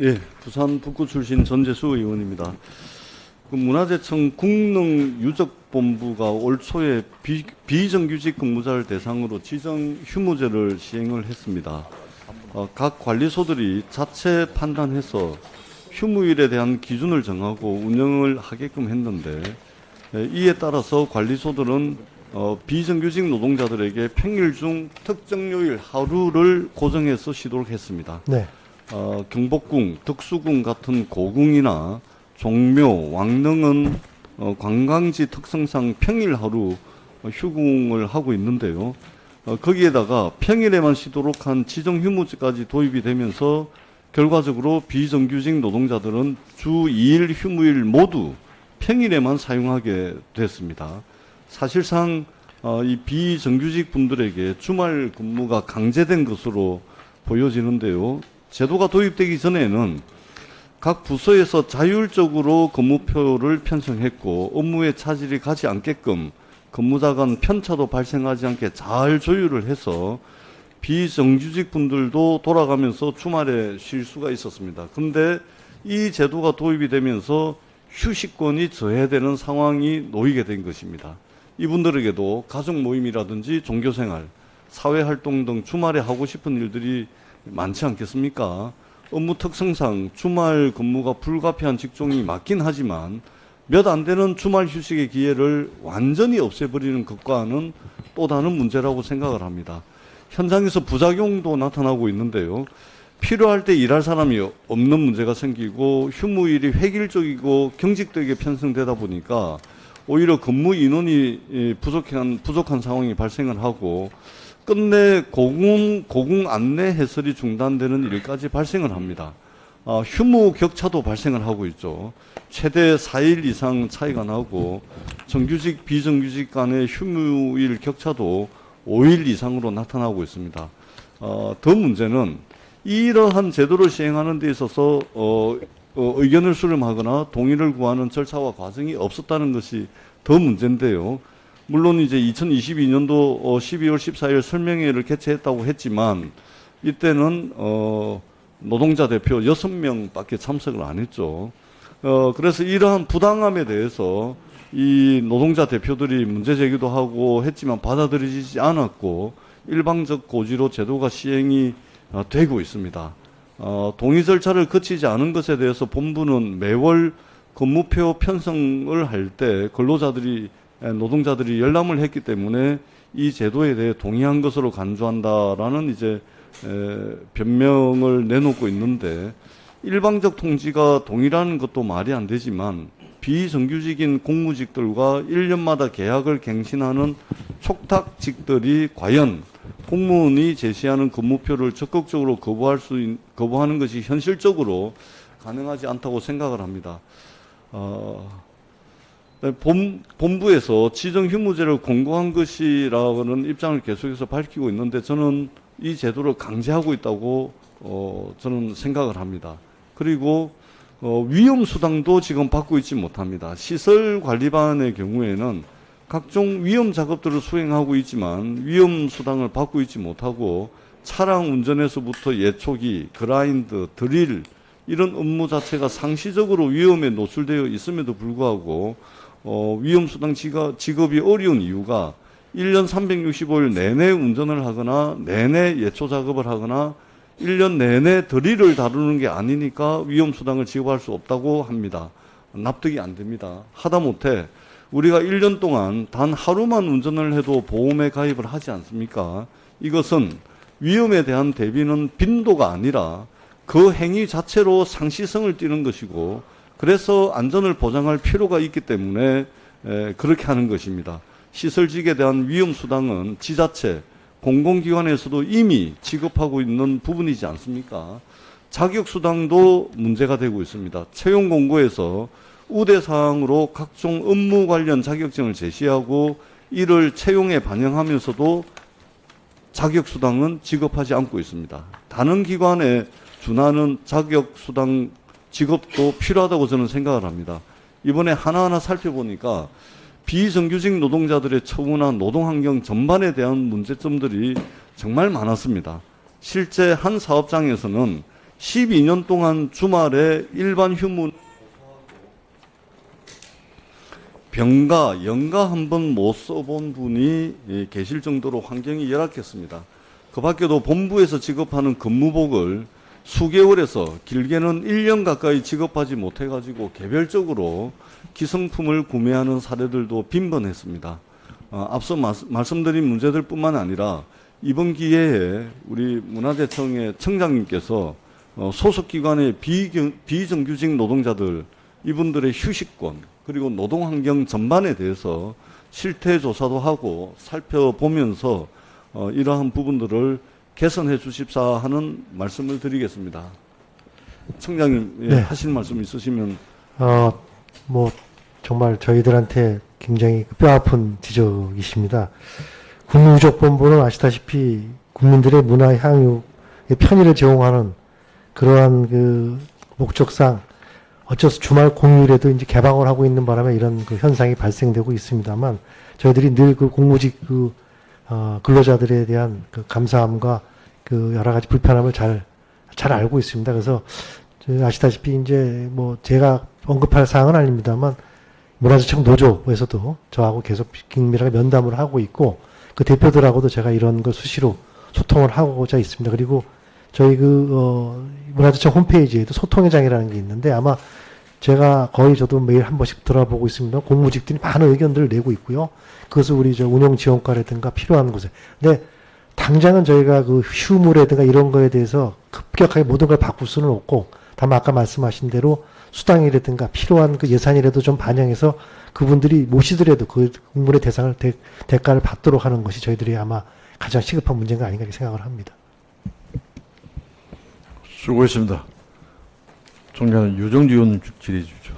예, 부산 북구 출신 전재수 의원입니다. 문화재청 국능유적본부가 올 초에 비정규직 근무자를 대상으로 지정 휴무제를 시행을 했습니다. 각 관리소들이 자체 판단해서 휴무일에 대한 기준을 정하고 운영을 하게끔 했는데, 이에 따라서 관리소들은 비정규직 노동자들에게 평일 중 특정 요일 하루를 고정해서 시도를 했습니다. 네. 경복궁, 덕수궁 같은 고궁이나 종묘, 왕릉은 관광지 특성상 평일 하루 휴궁을 하고 있는데요. 거기에다가 평일에만 쉬도록 한 지정 휴무제까지 도입이 되면서 결과적으로 비정규직 노동자들은 주 2일 휴무일 모두 평일에만 사용하게 됐습니다. 사실상 이 비정규직 분들에게 주말 근무가 강제된 것으로 보여지는데요. 제도가 도입되기 전에는 각 부서에서 자율적으로 근무표를 편성했고 업무에 차질이 가지 않게끔 근무자 간 편차도 발생하지 않게 잘 조율을 해서 비정규직 분들도 돌아가면서 주말에 쉴 수가 있었습니다. 그런데 이 제도가 도입이 되면서 휴식권이 저해되는 상황이 놓이게 된 것입니다. 이분들에게도 가족 모임이라든지 종교생활, 사회활동 등 주말에 하고 싶은 일들이 많지 않겠습니까? 업무 특성상 주말 근무가 불가피한 직종이 맞긴 하지만 몇 안 되는 주말 휴식의 기회를 완전히 없애버리는 것과는 또 다른 문제라고 생각을 합니다. 현장에서 부작용도 나타나고 있는데요. 필요할 때 일할 사람이 없는 문제가 생기고 휴무일이 획일적이고 경직되게 편성되다 보니까 오히려 근무 인원이 부족한 상황이 발생을 하고 끝내 고궁 안내 해설이 중단되는 일까지 발생을 합니다. 휴무 격차도 발생을 하고 있죠. 최대 4일 이상 차이가 나고 정규직, 비정규직 간의 휴무일 격차도 5일 이상으로 나타나고 있습니다. 더 문제는 이러한 제도를 시행하는 데 있어서 의견을 수렴하거나 동의를 구하는 절차와 과정이 없었다는 것이 더 문제인데요. 물론 이제 2022년도 12월 14일 설명회를 개최했다고 했지만 이때는 노동자 대표 6명밖에 참석을 안 했죠. 그래서 이러한 부당함에 대해서 이 노동자 대표들이 문제 제기도 하고 했지만 받아들이지 않았고 일방적 고지로 제도가 시행이 되고 있습니다. 동의 절차를 거치지 않은 것에 대해서 본부는 매월 근무표 편성을 할 때 노동자들이 열람을 했기 때문에 이 제도에 대해 동의한 것으로 간주한다라는 이제 변명을 내놓고 있는데 일방적 통지가 동의라는 것도 말이 안 되지만 비정규직인 공무직들과 1년마다 계약을 갱신하는 촉탁직들이 과연 공무원이 제시하는 근무표를 적극적으로 거부하는 것이 현실적으로 가능하지 않다고 생각을 합니다. 본부에서 지정 휴무제를 공고한 것이라는 입장을 계속해서 밝히고 있는데 저는 이 제도를 강제하고 있다고 저는 생각을 합니다. 그리고 위험수당도 지금 받고 있지 못합니다. 시설관리반의 경우에는 각종 위험 작업들을 수행하고 있지만 위험수당을 받고 있지 못하고 차량 운전에서부터 예초기, 그라인드, 드릴 이런 업무 자체가 상시적으로 위험에 노출되어 있음에도 불구하고 위험수당 지급이 어려운 이유가 1년 365일 내내 운전을 하거나 내내 예초 작업을 하거나 1년 내내 드릴을 다루는 게 아니니까 위험수당을 지급할 수 없다고 합니다. 납득이 안 됩니다. 하다못해 우리가 1년 동안 단 하루만 운전을 해도 보험에 가입을 하지 않습니까? 이것은 위험에 대한 대비는 빈도가 아니라 그 행위 자체로 상시성을 띠는 것이고 그래서 안전을 보장할 필요가 있기 때문에 그렇게 하는 것입니다. 시설직에 대한 위험수당은 지자체, 공공기관에서도 이미 지급하고 있는 부분이지 않습니까? 자격수당도 문제가 되고 있습니다. 채용공고에서 우대사항으로 각종 업무 관련 자격증을 제시하고 이를 채용에 반영하면서도 자격수당은 지급하지 않고 있습니다. 다른 기관에 준하는 자격수당 지급도 필요하다고 저는 생각을 합니다. 이번에 하나하나 살펴보니까 비정규직 노동자들의 처우나 노동환경 전반에 대한 문제점들이 정말 많았습니다. 실제 한 사업장에서는 12년 동안 주말에 일반 휴무 병가, 연가 한 번 못 써본 분이 계실 정도로 환경이 열악했습니다. 그 밖에도 본부에서 지급하는 근무복을 수개월에서 길게는 1년 가까이 지급하지 못해가지고 개별적으로 기성품을 구매하는 사례들도 빈번했습니다. 앞서 말씀드린 문제들 뿐만 아니라 이번 기회에 우리 문화재청의 청장님께서 소속기관의 비정규직 노동자들 이분들의 휴식권 그리고 노동환경 전반에 대해서 실태조사도 하고 살펴보면서 이러한 부분들을 개선해 주십사 하는 말씀을 드리겠습니다. 청장님 네. 하실 말씀 있으시면. 뭐 정말 저희들한테 굉장히 뼈아픈 지적이십니다. 국무부족본부는 아시다시피 국민들의 문화 향유의 편의를 제공하는 그러한 그 목적상 어째서 주말 공휴일에도 이제 개방을 하고 있는 바람에 이런 그 현상이 발생되고 있습니다만 저희들이 늘 그 공무직 근로자들에 대한 그 감사함과 그 여러 가지 불편함을 잘 알고 있습니다. 그래서 아시다시피 이제 뭐 제가 언급할 사항은 아닙니다만 문화재청 노조에서도 저하고 계속 긴밀하게 면담을 하고 있고 그 대표들하고도 제가 이런 걸 수시로 소통을 하고자 있습니다. 그리고 저희 문화재청 홈페이지에도 소통의 장이라는 게 있는데 아마 제가 거의 저도 매일 한 번씩 들어보고 있습니다. 공무직들이 많은 의견들을 내고 있고요. 그것을 우리 운영 지원과라든가 필요한 곳에. 근데 당장은 저희가 그 휴무라든가 이런 거에 대해서 급격하게 모든 걸 바꿀 수는 없고 다만 아까 말씀하신 대로 수당이라든가 필요한 그 예산이라도 좀 반영해서 그분들이 모시더라도 그 공무원의 대가를 받도록 하는 것이 저희들이 아마 가장 시급한 문제가 아닌가 이렇게 생각을 합니다. 수고했습니다. 총장은 유정주 의원 질의해 주십시오.